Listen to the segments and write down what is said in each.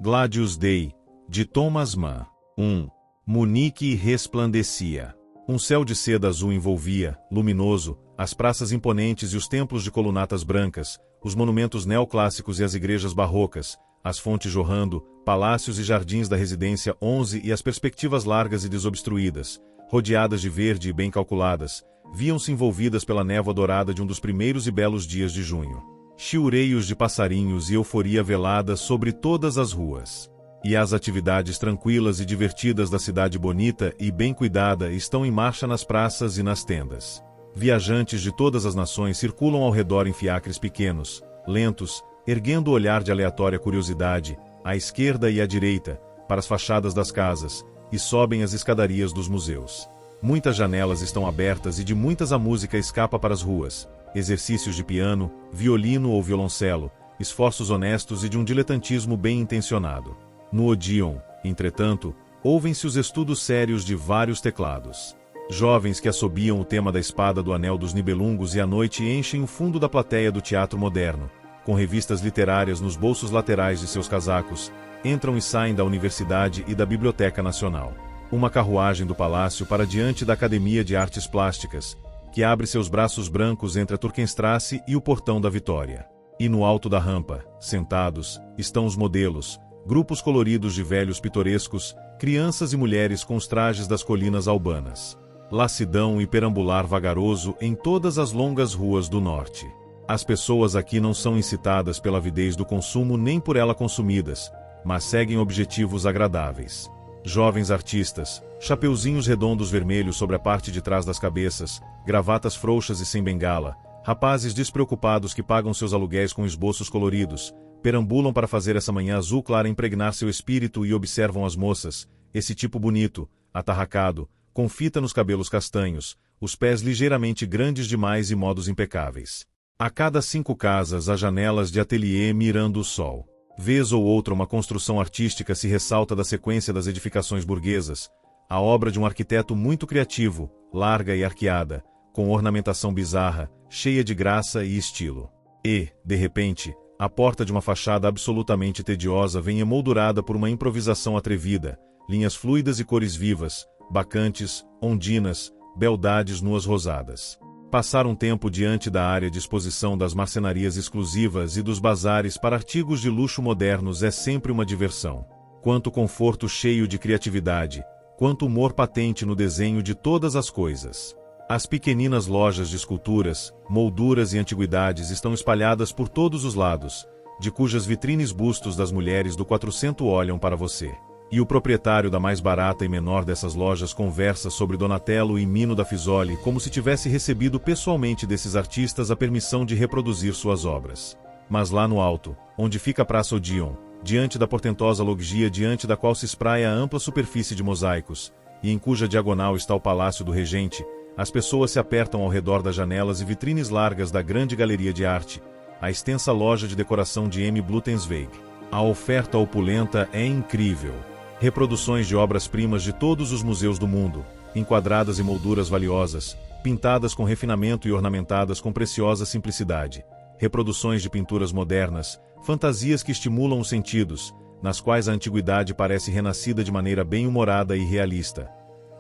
Gladius Dei, de Thomas Mann. 1. Munique resplandecia. Um céu de seda azul envolvia, luminoso, as praças imponentes e os templos de colunatas brancas, os monumentos neoclássicos e as igrejas barrocas, as fontes jorrando, palácios e jardins da residência 11 e as perspectivas largas e desobstruídas, rodeadas de verde e bem calculadas, viam-se envolvidas pela névoa dourada de um dos primeiros e belos dias de junho. Chiureios de passarinhos e euforia velada sobre todas as ruas. E as atividades tranquilas e divertidas da cidade bonita e bem cuidada estão em marcha nas praças e nas tendas. Viajantes de todas as nações circulam ao redor em fiacres pequenos, lentos, erguendo o olhar de aleatória curiosidade, à esquerda e à direita, para as fachadas das casas, e sobem as escadarias dos museus. Muitas janelas estão abertas e de muitas a música escapa para as ruas, exercícios de piano, violino ou violoncelo, esforços honestos e de um diletantismo bem intencionado. No Odéon, entretanto, ouvem-se os estudos sérios de vários teclados. Jovens que assobiam o tema da espada do anel dos Nibelungos e à noite enchem o fundo da plateia do teatro moderno, com revistas literárias nos bolsos laterais de seus casacos, entram e saem da Universidade e da Biblioteca Nacional. Uma carruagem do palácio para diante da Academia de Artes Plásticas, que abre seus braços brancos entre a Turkenstrasse e o Portão da Vitória. E no alto da rampa, sentados, estão os modelos, grupos coloridos de velhos pitorescos, crianças e mulheres com os trajes das colinas albanas. Lassidão e perambular vagaroso em todas as longas ruas do norte. As pessoas aqui não são incitadas pela avidez do consumo nem por ela consumidas, mas seguem objetivos agradáveis. Jovens artistas, chapeuzinhos redondos vermelhos sobre a parte de trás das cabeças, gravatas frouxas e sem bengala, rapazes despreocupados que pagam seus aluguéis com esboços coloridos, perambulam para fazer essa manhã azul clara impregnar seu espírito e observam as moças, esse tipo bonito, atarracado, com fita nos cabelos castanhos, os pés ligeiramente grandes demais e modos impecáveis. A cada 5 casas há janelas de ateliê mirando o sol. Vez ou outra uma construção artística se ressalta da sequência das edificações burguesas, a obra de um arquiteto muito criativo, larga e arqueada, com ornamentação bizarra, cheia de graça e estilo. E, de repente, a porta de uma fachada absolutamente tediosa vem emoldurada por uma improvisação atrevida, linhas fluidas e cores vivas, bacantes, ondinas, beldades nuas rosadas. Passar um tempo diante da área de exposição das marcenarias exclusivas e dos bazares para artigos de luxo modernos é sempre uma diversão. Quanto conforto cheio de criatividade, quanto humor patente no desenho de todas as coisas. As pequeninas lojas de esculturas, molduras e antiguidades estão espalhadas por todos os lados, de cujas vitrines bustos das mulheres do 400 olham para você. E o proprietário da mais barata e menor dessas lojas conversa sobre Donatello e Mino da Fiesole como se tivesse recebido pessoalmente desses artistas a permissão de reproduzir suas obras. Mas lá no alto, onde fica a Praça Odéon, diante da portentosa loggia diante da qual se espraia a ampla superfície de mosaicos, e em cuja diagonal está o Palácio do Regente, as pessoas se apertam ao redor das janelas e vitrines largas da grande galeria de arte, a extensa loja de decoração de M. Blumenschweig. A oferta opulenta é incrível. Reproduções de obras-primas de todos os museus do mundo, enquadradas em molduras valiosas, pintadas com refinamento e ornamentadas com preciosa simplicidade. Reproduções de pinturas modernas, fantasias que estimulam os sentidos, nas quais a antiguidade parece renascida de maneira bem-humorada e realista.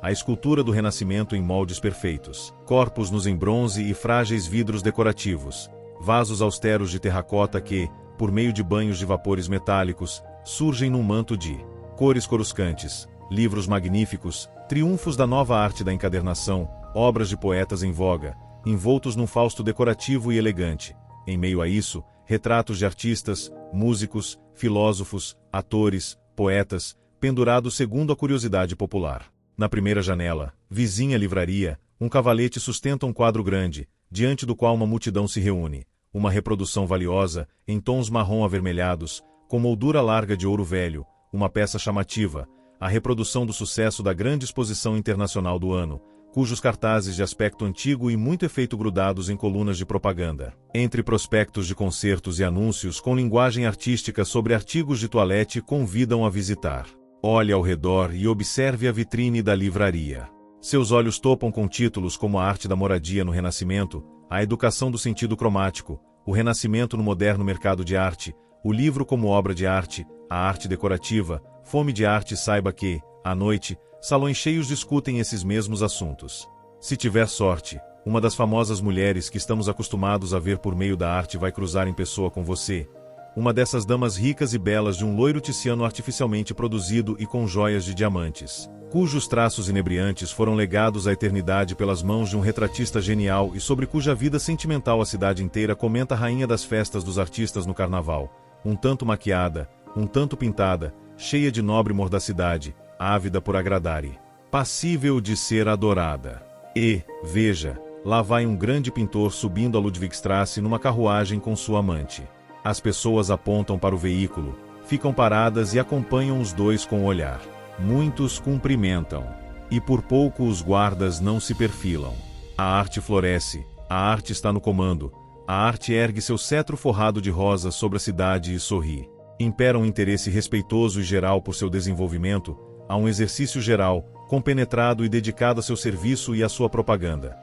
A escultura do Renascimento em moldes perfeitos. Corpos-nus em bronze e frágeis vidros decorativos. Vasos austeros de terracota que, por meio de banhos de vapores metálicos, surgem num manto de cores coruscantes, livros magníficos, triunfos da nova arte da encadernação, obras de poetas em voga, envoltos num fausto decorativo e elegante. Em meio a isso, retratos de artistas, músicos, filósofos, atores, poetas, pendurados segundo a curiosidade popular. Na primeira janela, vizinha livraria, um cavalete sustenta um quadro grande, diante do qual uma multidão se reúne. Uma reprodução valiosa, em tons marrom avermelhados, com moldura larga de ouro velho, uma peça chamativa, a reprodução do sucesso da grande exposição internacional do ano, cujos cartazes de aspecto antigo e muito efeito grudados em colunas de propaganda. Entre prospectos de concertos e anúncios com linguagem artística sobre artigos de toilette convidam a visitar. Olhe ao redor e observe a vitrine da livraria. Seus olhos topam com títulos como A Arte da Moradia no Renascimento, A Educação do Sentido Cromático, O Renascimento no Moderno Mercado de Arte, O Livro como Obra de Arte, a arte decorativa, fome de arte. Saiba que, à noite, salões cheios discutem esses mesmos assuntos. Se tiver sorte, uma das famosas mulheres que estamos acostumados a ver por meio da arte vai cruzar em pessoa com você. Uma dessas damas ricas e belas de um loiro tiziano artificialmente produzido e com joias de diamantes, cujos traços inebriantes foram legados à eternidade pelas mãos de um retratista genial e sobre cuja vida sentimental a cidade inteira comenta. A rainha das festas dos artistas no carnaval, um tanto maquiada, um tanto pintada, cheia de nobre mordacidade, ávida por agradar e passível de ser adorada. E, veja, lá vai um grande pintor subindo a Ludwigstrasse numa carruagem com sua amante. As pessoas apontam para o veículo, ficam paradas e acompanham os dois com o olhar. Muitos cumprimentam. E por pouco os guardas não se perfilam. A arte floresce, a arte está no comando, a arte ergue seu cetro forrado de rosas sobre a cidade e sorri. Impera um interesse respeitoso e geral por seu desenvolvimento, há um exercício geral, compenetrado e dedicado a seu serviço e à sua propaganda.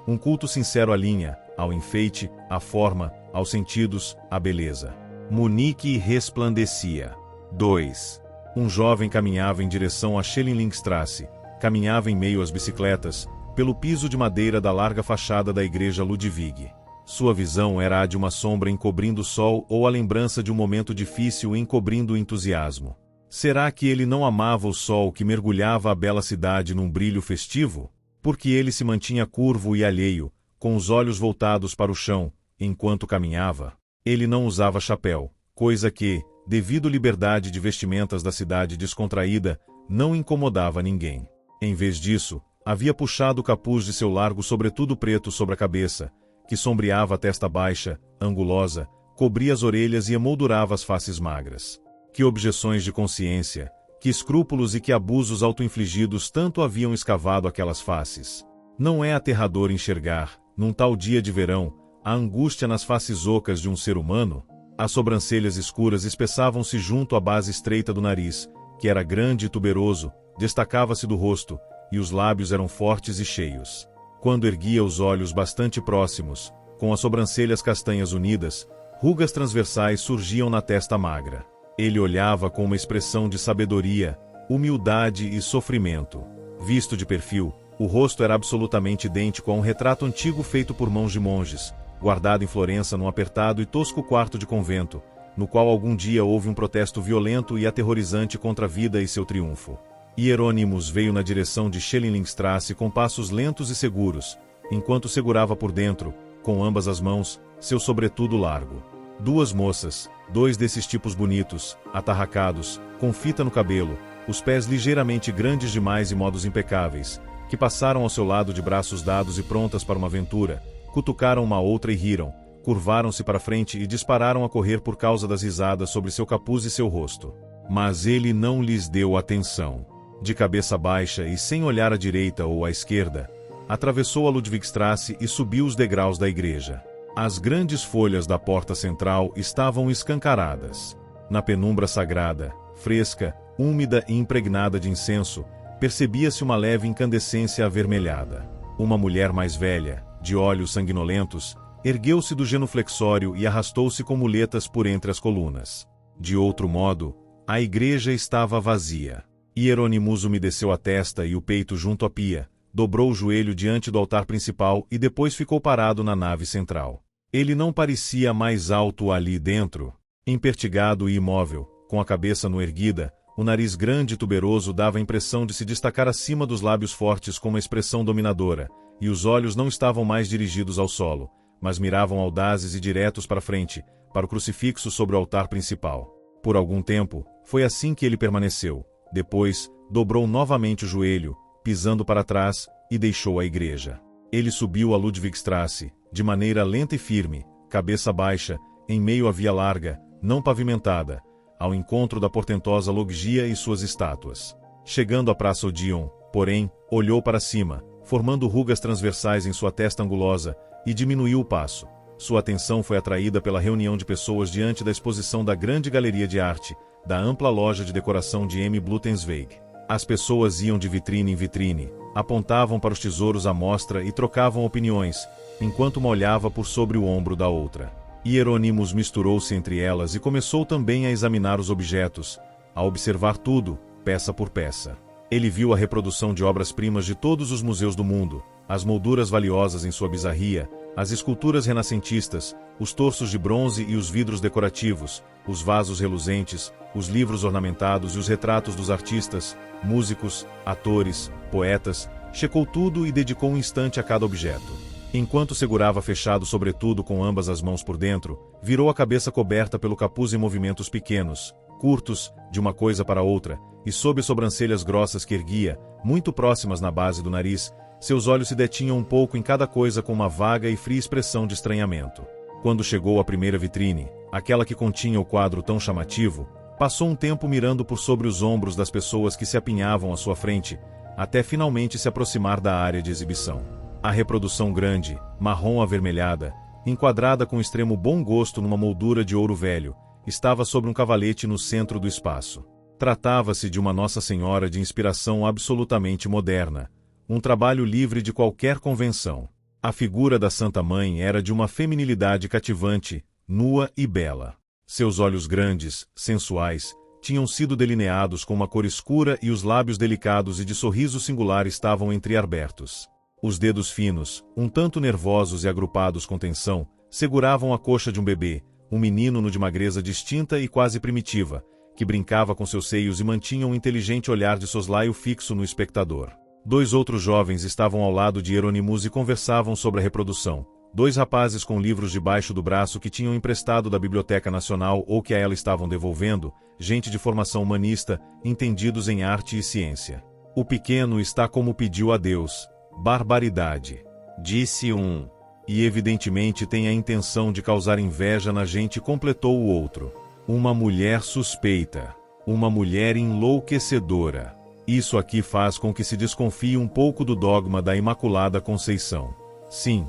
Um culto sincero à linha, ao enfeite, à forma, aos sentidos, à beleza. Munique resplandecia. 2. Um jovem caminhava em direção à Schellenlingstrasse, caminhava em meio às bicicletas, pelo piso de madeira da larga fachada da igreja Ludwig. Sua visão era a de uma sombra encobrindo o sol ou a lembrança de um momento difícil encobrindo o entusiasmo. Será que ele não amava o sol que mergulhava a bela cidade num brilho festivo? Porque ele se mantinha curvo e alheio, com os olhos voltados para o chão, enquanto caminhava. Ele não usava chapéu, coisa que, devido à liberdade de vestimentas da cidade descontraída, não incomodava ninguém. Em vez disso, havia puxado o capuz de seu largo sobretudo preto sobre a cabeça, que sombreava a testa baixa, angulosa, cobria as orelhas e emoldurava as faces magras. Que objeções de consciência, que escrúpulos e que abusos auto-infligidos tanto haviam escavado aquelas faces. Não é aterrador enxergar, num tal dia de verão, a angústia nas faces ocas de um ser humano? As sobrancelhas escuras espessavam-se junto à base estreita do nariz, que era grande e tuberoso, destacava-se do rosto, e os lábios eram fortes e cheios. Quando erguia os olhos bastante próximos, com as sobrancelhas castanhas unidas, rugas transversais surgiam na testa magra. Ele olhava com uma expressão de sabedoria, humildade e sofrimento. Visto de perfil, o rosto era absolutamente idêntico a um retrato antigo feito por mãos de monges, guardado em Florença num apertado e tosco quarto de convento, no qual algum dia houve um protesto violento e aterrorizante contra a vida e seu triunfo. Hieronymus veio na direção de Schellenlingstrasse com passos lentos e seguros, enquanto segurava por dentro, com ambas as mãos, seu sobretudo largo. Duas moças, dois desses tipos bonitos, atarracados, com fita no cabelo, os pés ligeiramente grandes demais e modos impecáveis, que passaram ao seu lado de braços dados e prontas para uma aventura, cutucaram uma outra e riram, curvaram-se para frente e dispararam a correr por causa das risadas sobre seu capuz e seu rosto. Mas ele não lhes deu atenção. De cabeça baixa e sem olhar à direita ou à esquerda, atravessou a Ludwigstrasse e subiu os degraus da igreja. As grandes folhas da porta central estavam escancaradas. Na penumbra sagrada, fresca, úmida e impregnada de incenso, percebia-se uma leve incandescência avermelhada. Uma mulher mais velha, de olhos sanguinolentos, ergueu-se do genuflexório e arrastou-se com muletas por entre as colunas. De outro modo, a igreja estava vazia. Hieronymus umedeceu a testa e o peito junto à pia, dobrou o joelho diante do altar principal e depois ficou parado na nave central. Ele não parecia mais alto ali dentro. Impertigado e imóvel, com a cabeça no erguida, o nariz grande e tuberoso dava a impressão de se destacar acima dos lábios fortes com uma expressão dominadora, e os olhos não estavam mais dirigidos ao solo, mas miravam audazes e diretos para frente, para o crucifixo sobre o altar principal. Por algum tempo, foi assim que ele permaneceu. Depois, dobrou novamente o joelho, pisando para trás, e deixou a igreja. Ele subiu a Ludwigstrasse, de maneira lenta e firme, cabeça baixa, em meio à via larga, não pavimentada, ao encontro da portentosa loggia e suas estátuas. Chegando à Praça Odíon, porém, olhou para cima, formando rugas transversais em sua testa angulosa, e diminuiu o passo. Sua atenção foi atraída pela reunião de pessoas diante da exposição da grande galeria de arte, da ampla loja de decoração de M. Blutensweg. As pessoas iam de vitrine em vitrine, apontavam para os tesouros à mostra e trocavam opiniões, enquanto uma olhava por sobre o ombro da outra. Hieronymus misturou-se entre elas e começou também a examinar os objetos, a observar tudo, peça por peça. Ele viu a reprodução de obras-primas de todos os museus do mundo, as molduras valiosas em sua bizarria, as esculturas renascentistas, os torsos de bronze e os vidros decorativos, os vasos reluzentes, os livros ornamentados e os retratos dos artistas, músicos, atores, poetas. Checou tudo e dedicou um instante a cada objeto. Enquanto segurava fechado sobretudo com ambas as mãos por dentro, virou a cabeça coberta pelo capuz em movimentos pequenos, curtos, de uma coisa para outra, e sob as sobrancelhas grossas que erguia, muito próximas na base do nariz, seus olhos se detinham um pouco em cada coisa com uma vaga e fria expressão de estranhamento. Quando chegou à primeira vitrine, aquela que continha o quadro tão chamativo, passou um tempo mirando por sobre os ombros das pessoas que se apinhavam à sua frente, até finalmente se aproximar da área de exibição. A reprodução grande, marrom avermelhada, enquadrada com extremo bom gosto numa moldura de ouro velho, estava sobre um cavalete no centro do espaço. Tratava-se de uma Nossa Senhora de inspiração absolutamente moderna, um trabalho livre de qualquer convenção. A figura da Santa Mãe era de uma feminilidade cativante, nua e bela. Seus olhos grandes, sensuais, tinham sido delineados com uma cor escura e os lábios delicados e de sorriso singular estavam entreabertos. Os dedos finos, um tanto nervosos e agrupados com tensão, seguravam a coxa de um bebê, um menino de magreza distinta e quase primitiva, que brincava com seus seios e mantinha um inteligente olhar de soslaio fixo no espectador. 2 outros jovens estavam ao lado de Hieronymus e conversavam sobre a reprodução. 2 rapazes com livros debaixo do braço que tinham emprestado da Biblioteca Nacional ou que a ela estavam devolvendo, gente de formação humanista, entendidos em arte e ciência. O pequeno está como pediu a Deus. Barbaridade, disse um. E evidentemente tem a intenção de causar inveja na gente, completou o outro. Uma mulher suspeita. Uma mulher enlouquecedora. Isso aqui faz com que se desconfie um pouco do dogma da Imaculada Conceição. Sim,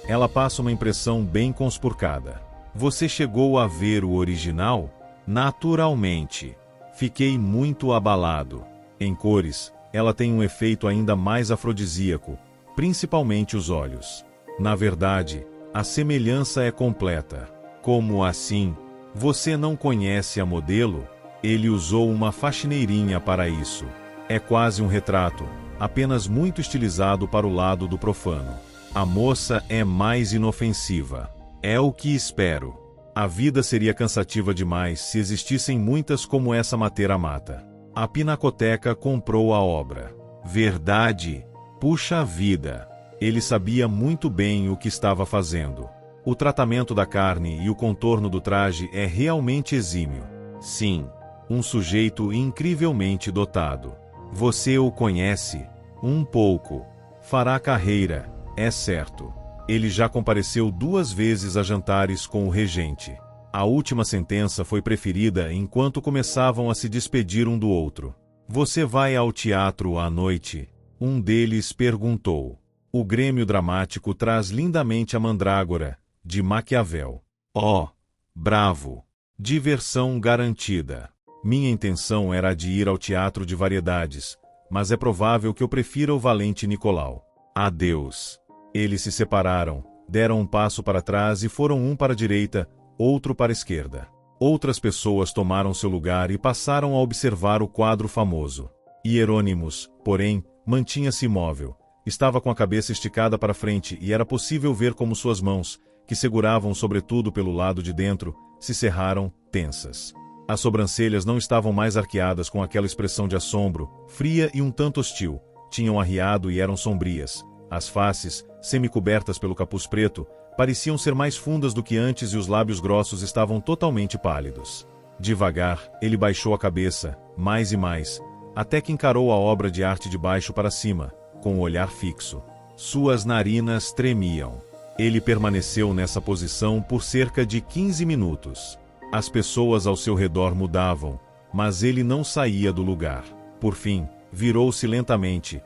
ela passa uma impressão bem conspurcada. Você chegou a ver o original? Naturalmente. Fiquei muito abalado. Em cores, ela tem um efeito ainda mais afrodisíaco, principalmente os olhos. Na verdade, a semelhança é completa. Como assim? Você não conhece a modelo? Ele usou uma faxineirinha para isso. É quase um retrato, apenas muito estilizado para o lado do profano. A moça é mais inofensiva. É o que espero. A vida seria cansativa demais se existissem muitas como essa Matera Mata. A Pinacoteca comprou a obra. Verdade? Puxa vida! Ele sabia muito bem o que estava fazendo. O tratamento da carne e o contorno do traje é realmente exímio. Sim, um sujeito incrivelmente dotado. Você o conhece? Um pouco. Fará carreira, é certo. Ele já compareceu 2 vezes a jantares com o regente. A última sentença foi preferida enquanto começavam a se despedir um do outro. Você vai ao teatro à noite? Um deles perguntou. O Grêmio Dramático traz lindamente a Mandrágora, de Maquiavel. Oh, bravo! Diversão garantida. Minha intenção era a de ir ao teatro de variedades, mas é provável que eu prefira o Valente Nicolau. Adeus. Eles se separaram, deram um passo para trás e foram um para a direita, outro para a esquerda. Outras pessoas tomaram seu lugar e passaram a observar o quadro famoso. Hieronymus, porém, mantinha-se imóvel. Estava com a cabeça esticada para frente e era possível ver como suas mãos, que seguravam sobretudo pelo lado de dentro, se cerraram, tensas. As sobrancelhas não estavam mais arqueadas com aquela expressão de assombro, fria e um tanto hostil. Tinham arriado e eram sombrias. As faces, semicobertas pelo capuz preto, pareciam ser mais fundas do que antes e os lábios grossos estavam totalmente pálidos. Devagar, ele baixou a cabeça, mais e mais, até que encarou a obra de arte de baixo para cima, com o olhar fixo. Suas narinas tremiam. Ele permaneceu nessa posição por cerca de 15 minutos. As pessoas ao seu redor mudavam, mas ele não saía do lugar. Por fim, virou-se lentamente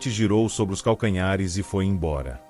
girou sobre os calcanhares e foi embora.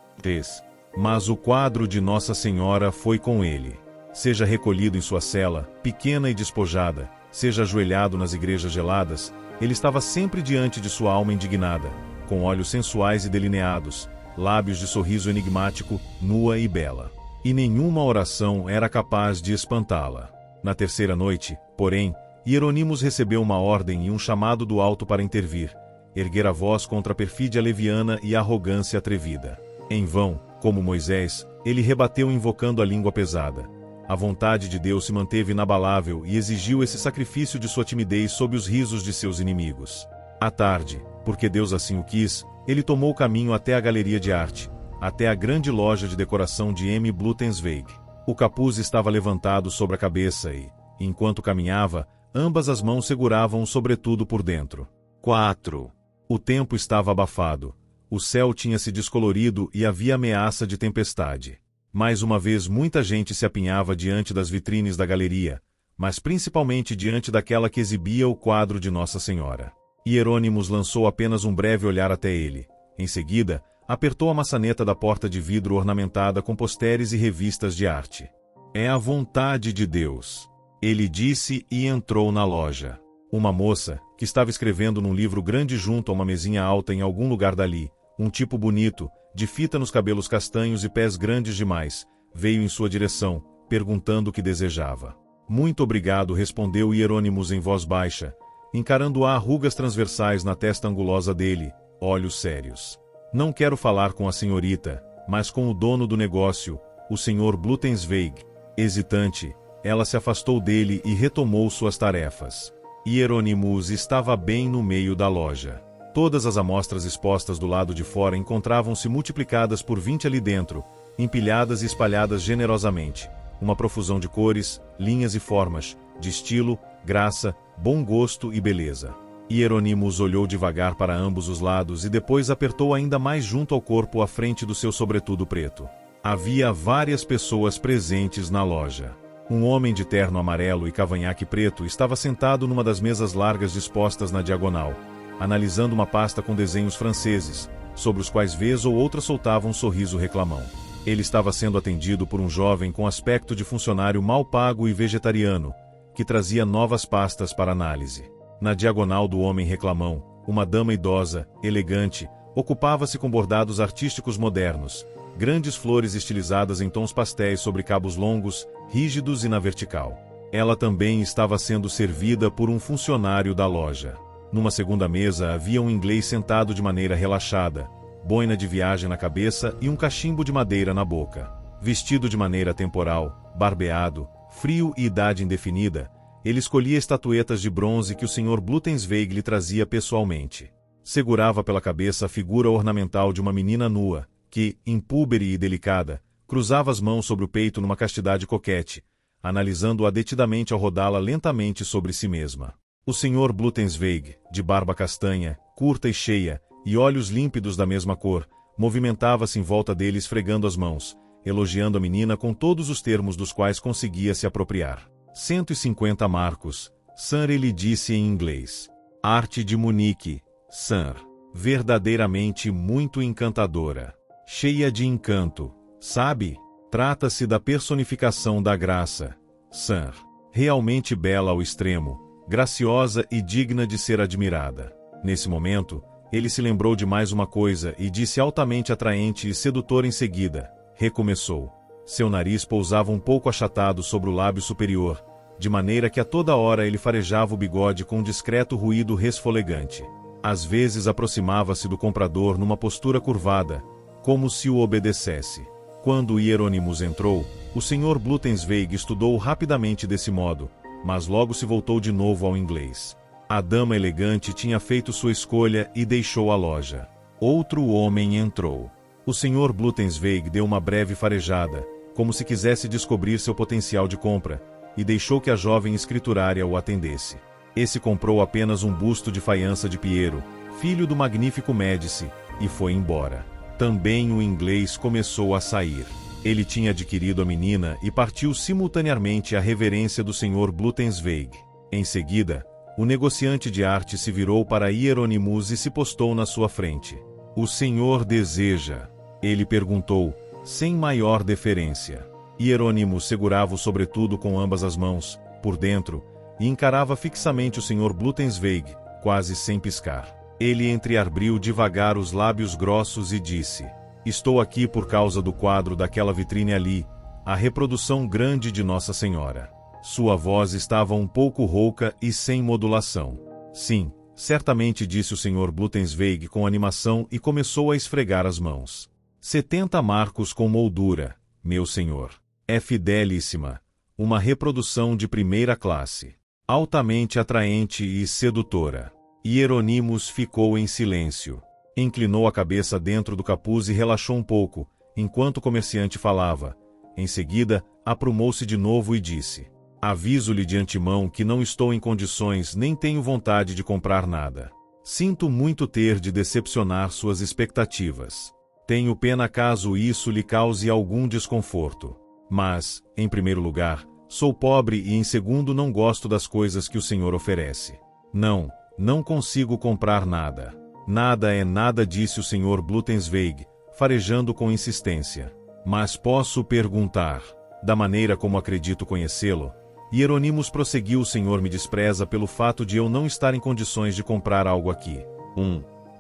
Mas o quadro de Nossa Senhora foi com ele. Seja recolhido em sua cela, pequena e despojada, seja ajoelhado nas igrejas geladas, ele estava sempre diante de sua alma indignada, com olhos sensuais e delineados, lábios de sorriso enigmático, nua e bela. e nenhuma oração era capaz de espantá-la. Na terceira noite, porém, Hieronymus recebeu uma ordem e um chamado do alto para intervir, erguer a voz contra a perfídia leviana e a arrogância atrevida. Em vão, como Moisés, ele rebateu invocando a língua pesada. A vontade de Deus se manteve inabalável e exigiu esse sacrifício de sua timidez sob os risos de seus inimigos. À tarde, porque Deus assim o quis, ele tomou o caminho até a galeria de arte, até a grande loja de decoração de M. Blutensveig. O capuz estava levantado sobre a cabeça e, enquanto caminhava, ambas as mãos seguravam o sobretudo por dentro. 4. O tempo estava abafado. O céu tinha se descolorido e havia ameaça de tempestade. Mais uma vez muita gente se apinhava diante das vitrines da galeria, mas principalmente diante daquela que exibia o quadro de Nossa Senhora. Hieronymus lançou apenas um breve olhar até ele. Em seguida, apertou a maçaneta da porta de vidro ornamentada com posteres e revistas de arte. É a vontade de Deus, ele disse e entrou na loja. Uma moça, que estava escrevendo num livro grande junto a uma mesinha alta em algum lugar dali, um tipo bonito, de fita nos cabelos castanhos e pés grandes demais, veio em sua direção, perguntando o que desejava. Muito obrigado, respondeu Hieronymus em voz baixa, encarando-a rugas transversais na testa angulosa dele, olhos sérios. Não quero falar com a senhorita, mas com o dono do negócio, o Sr. Blutensveig. Hesitante, ela se afastou dele e retomou suas tarefas. Hieronymus estava bem no meio da loja. Todas as amostras expostas do lado de fora encontravam-se multiplicadas por 20 ali dentro, empilhadas e espalhadas generosamente. Uma profusão de cores, linhas e formas, de estilo, graça, bom gosto e beleza. Hieronymus olhou devagar para ambos os lados e depois apertou ainda mais junto ao corpo à frente do seu sobretudo preto. Havia várias pessoas presentes na loja. Um homem de terno amarelo e cavanhaque preto estava sentado numa das mesas largas dispostas na diagonal, analisando uma pasta com desenhos franceses, sobre os quais vez ou outra soltava um sorriso reclamão. Ele estava sendo atendido por um jovem com aspecto de funcionário mal pago e vegetariano, que trazia novas pastas para análise. Na diagonal do homem reclamão, uma dama idosa, elegante, ocupava-se com bordados artísticos modernos, grandes flores estilizadas em tons pastéis sobre cabos longos, rígidos e na vertical. Ela também estava sendo servida por um funcionário da loja. Numa segunda mesa havia um inglês sentado de maneira relaxada, boina de viagem na cabeça e um cachimbo de madeira na boca. Vestido de maneira temporal, barbeado, frio e idade indefinida, ele escolhia estatuetas de bronze que o Sr. Blutensveig lhe trazia pessoalmente. Segurava pela cabeça a figura ornamental de uma menina nua, que, impúbere e delicada, cruzava as mãos sobre o peito numa castidade coquete, analisando-a detidamente ao rodá-la lentamente sobre si mesma. O Sr. Blutensveig, de barba castanha, curta e cheia, e olhos límpidos da mesma cor, movimentava-se em volta dele esfregando as mãos, elogiando a menina com todos os termos dos quais conseguia se apropriar. 150 marcos, Sir, ele disse em inglês. Arte de Munique, Sir. Verdadeiramente muito encantadora. Cheia de encanto, sabe? Trata-se da personificação da graça, Sir. Realmente bela ao extremo, graciosa e digna de ser admirada. Nesse momento, ele se lembrou de mais uma coisa e disse altamente atraente e sedutor em seguida. Recomeçou. Seu nariz pousava um pouco achatado sobre o lábio superior, de maneira que a toda hora ele farejava o bigode com um discreto ruído resfolegante. Às vezes aproximava-se do comprador numa postura curvada, como se o obedecesse. Quando Hieronymus entrou, o Sr. Blutensveig estudou rapidamente desse modo, mas logo se voltou de novo ao inglês. A dama elegante tinha feito sua escolha e deixou a loja. Outro homem entrou. O Sr. Blutensveig deu uma breve farejada, como se quisesse descobrir seu potencial de compra, e deixou que a jovem escriturária o atendesse. Esse comprou apenas um busto de faiança de Piero, filho do magnífico Médici, e foi embora. Também o inglês começou a sair. Ele tinha adquirido a menina e partiu simultaneamente à reverência do Sr. Blutensveig. Em seguida, o negociante de arte se virou para Hieronymus e se postou na sua frente. O senhor deseja? Ele perguntou, sem maior deferência. Hieronymus segurava o sobretudo com ambas as mãos, por dentro, e encarava fixamente o Sr. Blutensveig, quase sem piscar. Ele entreabriu devagar os lábios grossos e disse: Estou aqui por causa do quadro daquela vitrine ali, a reprodução grande de Nossa Senhora. Sua voz estava um pouco rouca e sem modulação. Sim, certamente, disse o Sr. Bluttensweig com animação e começou a esfregar as mãos. 70 marcos com moldura, meu senhor. É fidelíssima. Uma reprodução de primeira classe. Altamente atraente e sedutora. Hieronymus ficou em silêncio. Inclinou a cabeça dentro do capuz e relaxou um pouco, enquanto o comerciante falava. Em seguida, aprumou-se de novo e disse: aviso-lhe de antemão que não estou em condições nem tenho vontade de comprar nada. Sinto muito ter de decepcionar suas expectativas. Tenho pena caso isso lhe cause algum desconforto. Mas, em primeiro lugar, sou pobre e em segundo não gosto das coisas que o senhor oferece. Não consigo comprar nada. Nada é nada, disse o Sr. Bluttensweig, farejando com insistência. Mas posso perguntar, da maneira como acredito conhecê-lo. Hieronymus prosseguiu: o senhor me despreza pelo fato de eu não estar em condições de comprar algo aqui.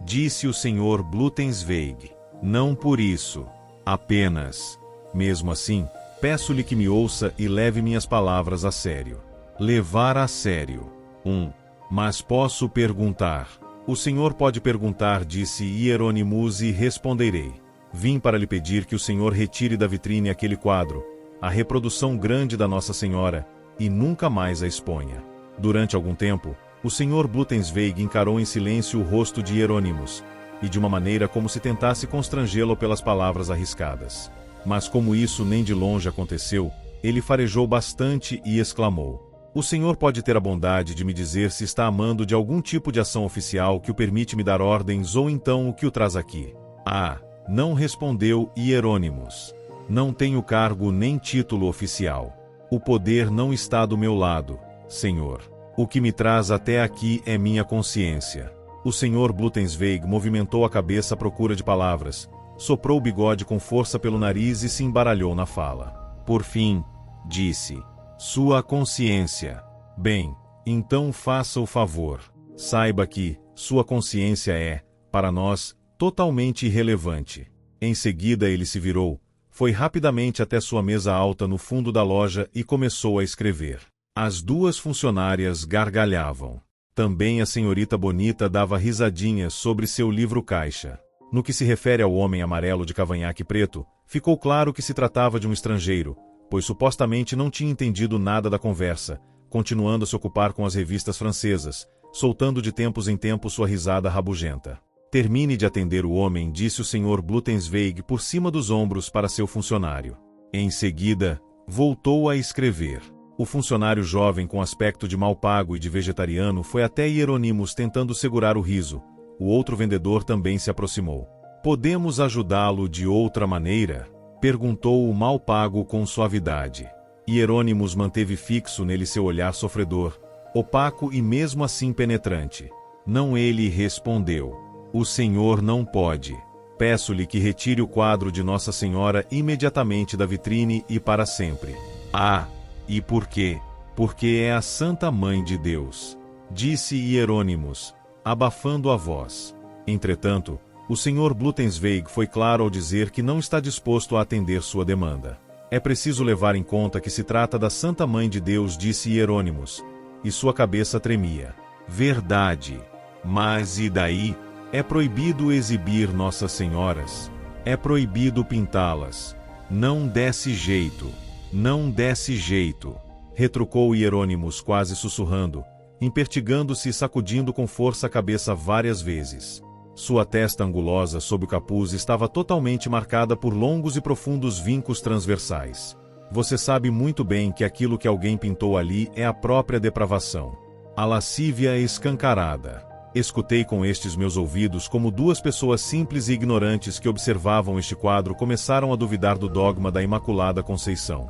Disse o Sr. Bluttensweig. Não por isso. Apenas. Mesmo assim, peço-lhe que me ouça e leve minhas palavras a sério. Levar a sério. Mas posso perguntar. O senhor pode perguntar, disse Hieronymus, e responderei. Vim para lhe pedir que o senhor retire da vitrine aquele quadro, a reprodução grande da Nossa Senhora, e nunca mais a exponha. Durante algum tempo, o Sr. Bluttensweig encarou em silêncio o rosto de Hieronymus, e de uma maneira como se tentasse constrangê-lo pelas palavras arriscadas. Mas como isso nem de longe aconteceu, ele farejou bastante e exclamou: o senhor pode ter a bondade de me dizer se está amando de algum tipo de ação oficial que o permite me dar ordens ou então o que o traz aqui? Não, respondeu Hieronymus. Não tenho cargo nem título oficial. O poder não está do meu lado, senhor. O que me traz até aqui é minha consciência. O Sr. Bluttensweig movimentou a cabeça à procura de palavras, soprou o bigode com força pelo nariz e se embaralhou na fala. Por fim, disse: sua consciência. Bem, então faça o favor. Saiba que sua consciência é, para nós, totalmente irrelevante. Em seguida ele se virou, foi rapidamente até sua mesa alta no fundo da loja e começou a escrever. As duas funcionárias gargalhavam. Também a senhorita Bonita dava risadinhas sobre seu livro-caixa. No que se refere ao homem amarelo de cavanhaque preto, ficou claro que se tratava de um estrangeiro, pois supostamente não tinha entendido nada da conversa, continuando a se ocupar com as revistas francesas, soltando de tempos em tempos sua risada rabugenta. Termine de atender o homem, disse o Sr. Bluttensweig por cima dos ombros para seu funcionário. Em seguida, voltou a escrever. O funcionário jovem com aspecto de mal pago e de vegetariano foi até Hieronymus tentando segurar o riso. O outro vendedor também se aproximou. Podemos ajudá-lo de outra maneira? Perguntou o mal pago com suavidade. Hieronymus manteve fixo nele seu olhar sofredor, opaco e mesmo assim penetrante. Não, ele respondeu. O senhor não pode. Peço-lhe que retire o quadro de Nossa Senhora imediatamente da vitrine e para sempre. E por quê? Porque é a Santa Mãe de Deus, disse Hieronymus, abafando a voz. Entretanto, o Sr. Bluttensweig foi claro ao dizer que não está disposto a atender sua demanda. É preciso levar em conta que se trata da Santa Mãe de Deus, disse Hieronymus, e sua cabeça tremia. Verdade. Mas e daí? É proibido exibir Nossas Senhoras. É proibido pintá-las. Não desse jeito. Não desse jeito. Retrucou Hieronymus quase sussurrando, impertigando-se e sacudindo com força a cabeça várias vezes. Sua testa angulosa sob o capuz estava totalmente marcada por longos e profundos vincos transversais. Você sabe muito bem que aquilo que alguém pintou ali é a própria depravação. A lascívia escancarada. Escutei com estes meus ouvidos como duas pessoas simples e ignorantes que observavam este quadro começaram a duvidar do dogma da Imaculada Conceição.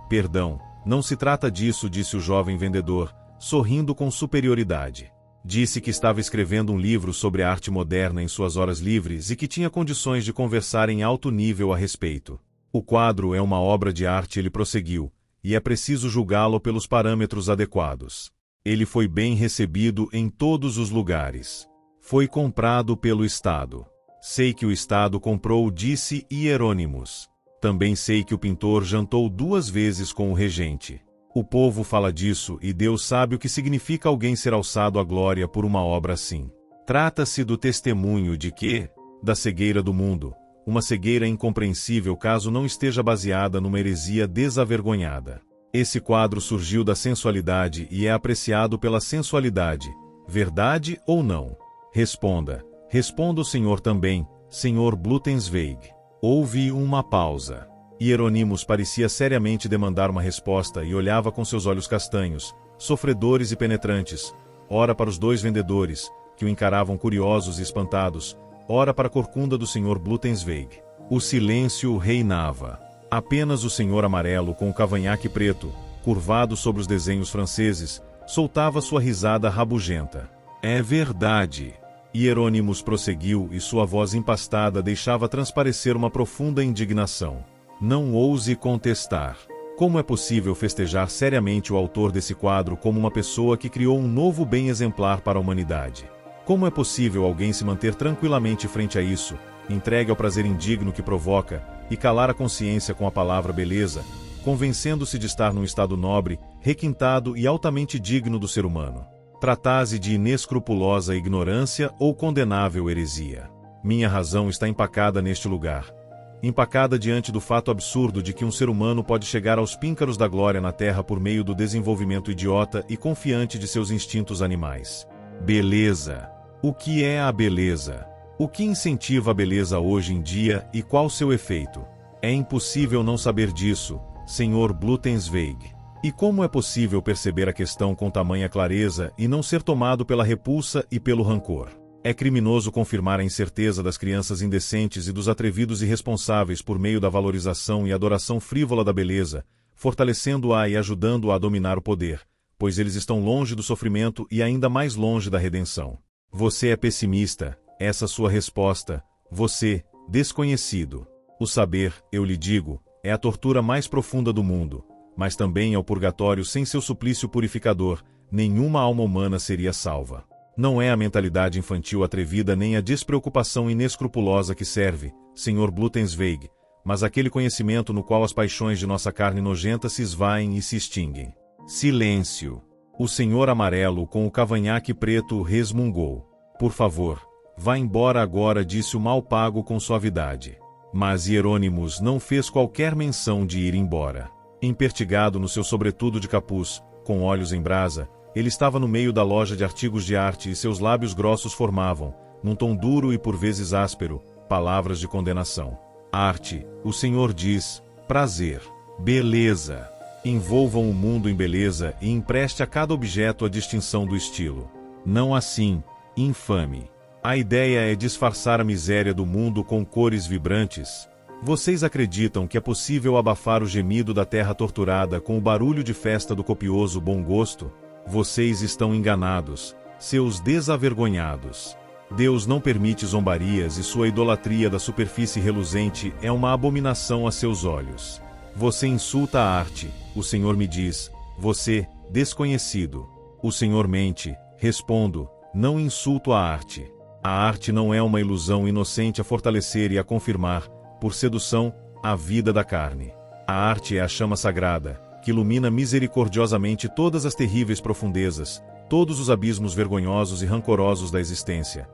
Perdão, não se trata disso, disse o jovem vendedor, sorrindo com superioridade. Disse que estava escrevendo um livro sobre a arte moderna em suas horas livres e que tinha condições de conversar em alto nível a respeito. O quadro é uma obra de arte, ele prosseguiu, e é preciso julgá-lo pelos parâmetros adequados. Ele foi bem recebido em todos os lugares. Foi comprado pelo Estado. Sei que o Estado comprou, disse Hieronymus. Também sei que o pintor jantou 2 vezes com o regente. O povo fala disso e Deus sabe o que significa alguém ser alçado à glória por uma obra assim. Trata-se do testemunho de que, da cegueira do mundo, uma cegueira incompreensível caso não esteja baseada numa heresia desavergonhada. Esse quadro surgiu da sensualidade e é apreciado pela sensualidade, verdade ou não? Responda. Responda o senhor também, Sr. Bluttensweig. Houve uma pausa. Hieronymus parecia seriamente demandar uma resposta e olhava com seus olhos castanhos, sofredores e penetrantes, ora para os 2 vendedores, que o encaravam curiosos e espantados, ora para a corcunda do Sr. Bluttensweig. O silêncio reinava. Apenas o senhor amarelo com o cavanhaque preto, curvado sobre os desenhos franceses, soltava sua risada rabugenta. É verdade. Hieronymus prosseguiu e sua voz empastada deixava transparecer uma profunda indignação. Não ouse contestar. Como é possível festejar seriamente o autor desse quadro como uma pessoa que criou um novo bem exemplar para a humanidade? Como é possível alguém se manter tranquilamente frente a isso, entregue ao prazer indigno que provoca, e calar a consciência com a palavra beleza, convencendo-se de estar num estado nobre, requintado e altamente digno do ser humano? Trata-se de inescrupulosa ignorância ou condenável heresia. Minha razão está empacada neste lugar. Empacada diante do fato absurdo de que um ser humano pode chegar aos píncaros da glória na Terra por meio do desenvolvimento idiota e confiante de seus instintos animais. Beleza. O que é a beleza? O que incentiva a beleza hoje em dia e qual seu efeito? É impossível não saber disso, Sr. Bluttensweig. E como é possível perceber a questão com tamanha clareza e não ser tomado pela repulsa e pelo rancor? É criminoso confirmar a incerteza das crianças indecentes e dos atrevidos irresponsáveis por meio da valorização e adoração frívola da beleza, fortalecendo-a e ajudando-a a dominar o poder, pois eles estão longe do sofrimento e ainda mais longe da redenção. Você é pessimista, essa sua resposta, você, desconhecido. O saber, eu lhe digo, é a tortura mais profunda do mundo, mas também é o purgatório sem seu suplício purificador, nenhuma alma humana seria salva. Não é a mentalidade infantil atrevida nem a despreocupação inescrupulosa que serve, Sr. Bluttensweig, mas aquele conhecimento no qual as paixões de nossa carne nojenta se esvaem e se extinguem. Silêncio. O senhor amarelo com o cavanhaque preto resmungou. Por favor, vá embora agora, disse o mal pago com suavidade. Mas Hieronymus não fez qualquer menção de ir embora. Empertigado no seu sobretudo de capuz, com olhos em brasa, ele estava no meio da loja de artigos de arte e seus lábios grossos formavam, num tom duro e por vezes áspero, palavras de condenação. Arte, o senhor diz, prazer, beleza. Envolvam o mundo em beleza e empreste a cada objeto a distinção do estilo. Não assim, infame. A ideia é disfarçar a miséria do mundo com cores vibrantes. Vocês acreditam que é possível abafar o gemido da terra torturada com o barulho de festa do copioso bom gosto? Vocês estão enganados, seus desavergonhados. Deus não permite zombarias e sua idolatria da superfície reluzente é uma abominação a seus olhos. Você insulta a arte, o Senhor me diz, você, desconhecido. O Senhor mente, respondo, não insulto a arte. A arte não é uma ilusão inocente a fortalecer e a confirmar, por sedução, a vida da carne. A arte é a chama sagrada, que ilumina misericordiosamente todas as terríveis profundezas, todos os abismos vergonhosos e rancorosos da existência.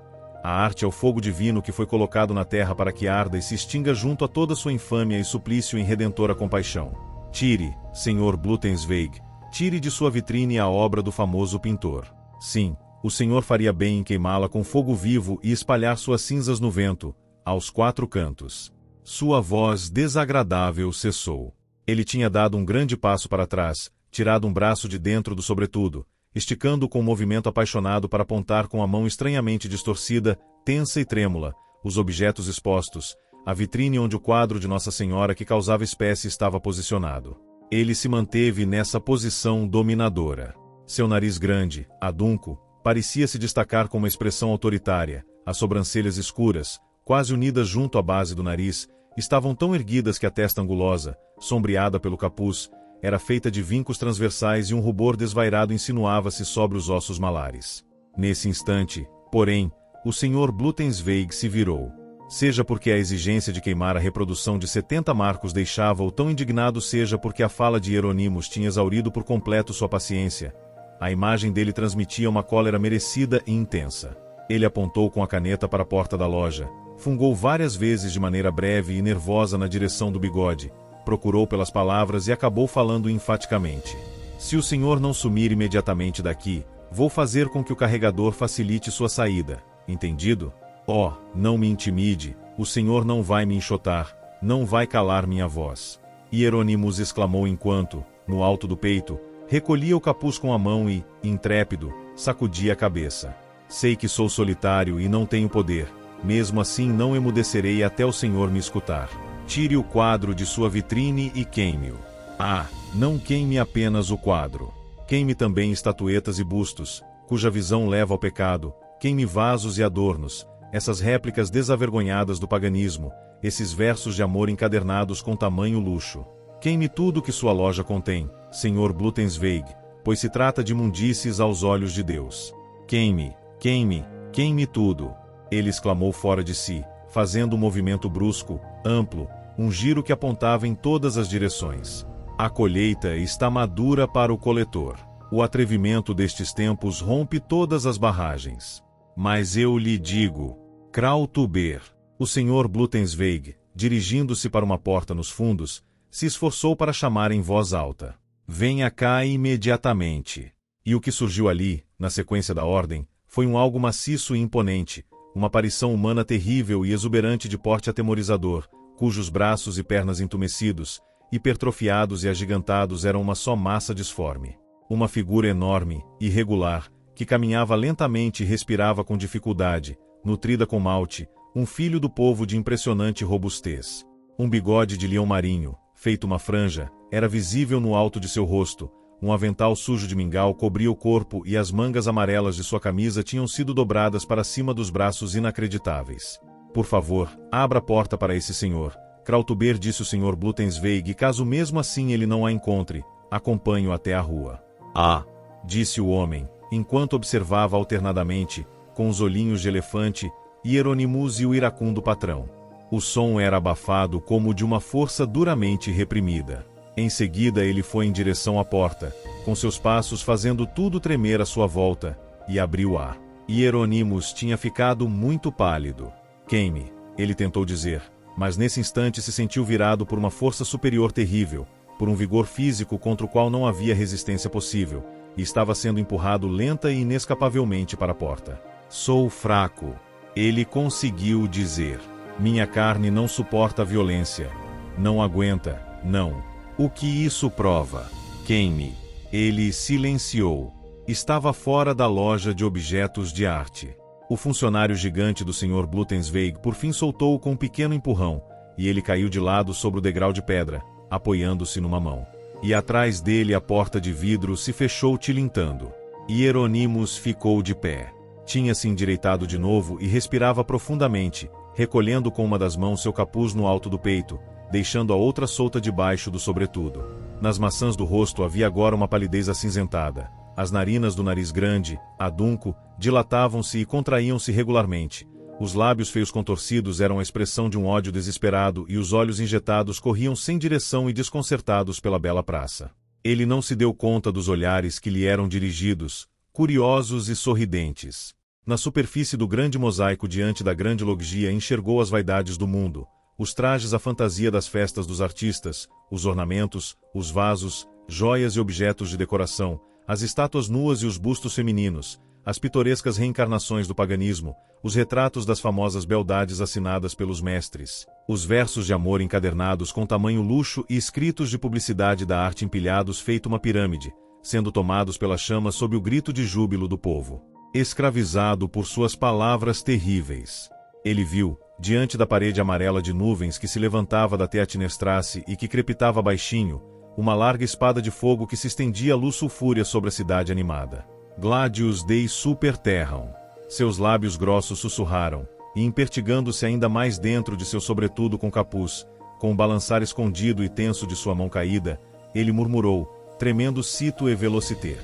A arte é o fogo divino que foi colocado na terra para que arda e se extinga junto a toda sua infâmia e suplício em redentora compaixão. Tire, Sr. Bluttensweig, tire de sua vitrine a obra do famoso pintor. Sim, o senhor faria bem em queimá-la com fogo vivo e espalhar suas cinzas no vento, aos 4 cantos. Sua voz desagradável cessou. Ele tinha dado um grande passo para trás, tirado um braço de dentro do sobretudo, esticando-o com um movimento apaixonado para apontar com a mão estranhamente distorcida, tensa e trêmula, os objetos expostos, a vitrine onde o quadro de Nossa Senhora que causava espécie estava posicionado. Ele se manteve nessa posição dominadora. Seu nariz grande, adunco, parecia se destacar com uma expressão autoritária, as sobrancelhas escuras, quase unidas junto à base do nariz, estavam tão erguidas que a testa angulosa, sombreada pelo capuz, era feita de vincos transversais e um rubor desvairado insinuava-se sobre os ossos malares. Nesse instante, porém, o Sr. Bluttensweig se virou. seja porque a exigência de queimar a reprodução de 70 marcos deixava-o tão indignado, seja porque a fala de Hieronymus tinha exaurido por completo sua paciência. A imagem dele transmitia uma cólera merecida e intensa. Ele apontou com a caneta para a porta da loja, fungou várias vezes de maneira breve e nervosa na direção do Bigode, procurou pelas palavras e acabou falando enfaticamente. Se o senhor não sumir imediatamente daqui, vou fazer com que o carregador facilite sua saída, entendido? Oh, não me intimide, o senhor não vai me enxotar, não vai calar minha voz. Hieronymus exclamou enquanto, no alto do peito, recolhia o capuz com a mão e, intrépido, sacudia a cabeça. Sei que sou solitário e não tenho poder, mesmo assim não emudecerei até o senhor me escutar. Tire o quadro de sua vitrine e queime-o. Ah, não queime apenas o quadro. Queime também estatuetas e bustos, cuja visão leva ao pecado, queime vasos e adornos, essas réplicas desavergonhadas do paganismo, esses versos de amor encadernados com tamanho luxo. Queime tudo que sua loja contém, Sr. Bluttensweig, pois se trata de imundícies aos olhos de Deus. Queime, queime, queime tudo. Ele exclamou fora de si, fazendo um movimento brusco, amplo, um giro que apontava em todas as direções. A colheita está madura para o coletor. O atrevimento destes tempos rompe todas as barragens. Mas eu lhe digo, Krautuber, o Sr. Bluttensweig, dirigindo-se para uma porta nos fundos, se esforçou para chamar em voz alta. Venha cá imediatamente. E o que surgiu ali, na sequência da ordem, foi um algo maciço e imponente, uma aparição humana terrível e exuberante de porte atemorizador, cujos braços e pernas entumecidos, hipertrofiados e agigantados eram uma só massa disforme. Uma figura enorme, irregular, que caminhava lentamente e respirava com dificuldade, nutrida com malte, um filho do povo de impressionante robustez. Um bigode de leão marinho, feito uma franja, era visível no alto de seu rosto, um avental sujo de mingau cobria o corpo e as mangas amarelas de sua camisa tinham sido dobradas para cima dos braços inacreditáveis. Por favor, abra a porta para esse senhor, Krautuber, disse o Sr. Bluttensweig, e caso mesmo assim ele não a encontre, acompanhe-o até a rua. Ah! Disse o homem, enquanto observava alternadamente, com os olhinhos de elefante, Hieronymus e o iracundo patrão. O som era abafado como o de uma força duramente reprimida. Em seguida ele foi em direção à porta, com seus passos fazendo tudo tremer à sua volta, e abriu-a. Hieronymus tinha ficado muito pálido. Queime, ele tentou dizer, mas nesse instante se sentiu virado por uma força superior terrível, por um vigor físico contra o qual não havia resistência possível, e estava sendo empurrado lenta e inescapavelmente para a porta. Sou fraco. Ele conseguiu dizer. Minha carne não suporta a violência. Não aguenta, não. O que isso prova? Queime. Ele silenciou. Estava fora da loja de objetos de arte. O funcionário gigante do Sr. Bluttensweig por fim soltou-o com um pequeno empurrão, e ele caiu de lado sobre o degrau de pedra, apoiando-se numa mão. E atrás dele a porta de vidro se fechou tilintando. Hieronymus ficou de pé. Tinha-se endireitado de novo e respirava profundamente, recolhendo com uma das mãos seu capuz no alto do peito, deixando a outra solta debaixo do sobretudo. Nas maçãs do rosto havia agora uma palidez acinzentada. As narinas do nariz grande, adunco, dilatavam-se e contraíam-se regularmente. Os lábios feios contorcidos eram a expressão de um ódio desesperado e os olhos injetados corriam sem direção e desconcertados pela bela praça. Ele não se deu conta dos olhares que lhe eram dirigidos, curiosos e sorridentes. Na superfície do grande mosaico diante da grande loggia enxergou as vaidades do mundo, os trajes à fantasia das festas dos artistas, os ornamentos, os vasos, joias e objetos de decoração, as estátuas nuas e os bustos femininos, as pitorescas reencarnações do paganismo, os retratos das famosas beldades assinadas pelos mestres, os versos de amor encadernados com tamanho luxo e escritos de publicidade da arte empilhados feito uma pirâmide, sendo tomados pelas chamas sob o grito de júbilo do povo. Escravizado por suas palavras terríveis. Ele viu, diante da parede amarela de nuvens que se levantava da Theatinerstrasse e que crepitava baixinho, uma larga espada de fogo que se estendia à luz sulfúrea sobre a cidade animada. Gladius Dei super terram. Seus lábios grossos sussurraram, e impertigando-se ainda mais dentro de seu sobretudo com capuz, com o balançar escondido e tenso de sua mão caída, ele murmurou, tremendo cito e velociter.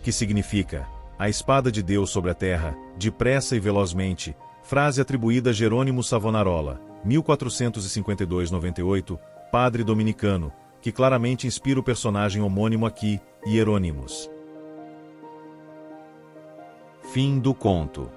Que significa, a espada de Deus sobre a terra, depressa e velozmente, Frase atribuída a Jerônimo Savonarola, 1452-98, padre dominicano, que claramente inspira o personagem homônimo aqui, Hieronymus. Fim do conto.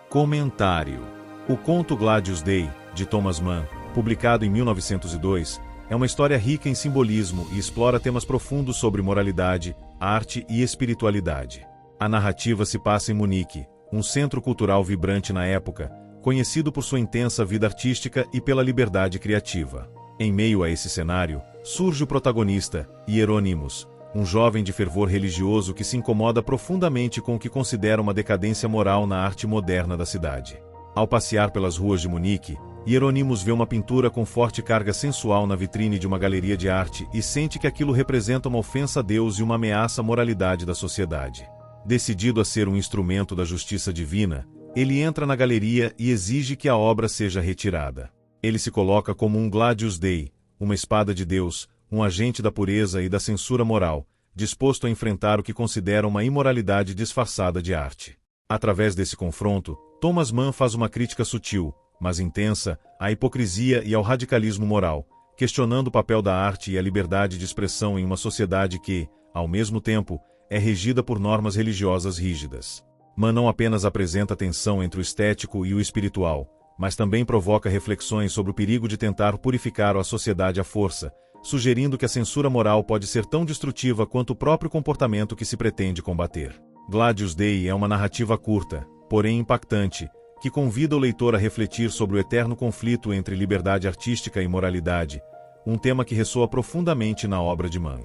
Comentário. O conto Gladius Dei, de Thomas Mann, publicado em 1902, é uma história rica em simbolismo e explora temas profundos sobre moralidade, arte e espiritualidade. A narrativa se passa em Munique, um centro cultural vibrante na época, conhecido por sua intensa vida artística e pela liberdade criativa. Em meio a esse cenário, surge o protagonista, Hieronymus, um jovem de fervor religioso que se incomoda profundamente com o que considera uma decadência moral na arte moderna da cidade. Ao passear pelas ruas de Munique, Hieronymus vê uma pintura com forte carga sensual na vitrine de uma galeria de arte e sente que aquilo representa uma ofensa a Deus e uma ameaça à moralidade da sociedade. Decidido a ser um instrumento da justiça divina, ele entra na galeria e exige que a obra seja retirada. Ele se coloca como um Gladius Dei, uma espada de Deus, um agente da pureza e da censura moral, disposto a enfrentar o que considera uma imoralidade disfarçada de arte. Através desse confronto, Thomas Mann faz uma crítica sutil, mas intensa, à hipocrisia e ao radicalismo moral, questionando o papel da arte e a liberdade de expressão em uma sociedade que, ao mesmo tempo, é regida por normas religiosas rígidas. Mann não apenas apresenta a tensão entre o estético e o espiritual, mas também provoca reflexões sobre o perigo de tentar purificar a sociedade à força, sugerindo que a censura moral pode ser tão destrutiva quanto o próprio comportamento que se pretende combater. Gladius Dei é uma narrativa curta, porém impactante, que convida o leitor a refletir sobre o eterno conflito entre liberdade artística e moralidade, um tema que ressoa profundamente na obra de Mann.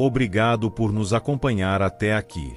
Obrigado por nos acompanhar até aqui.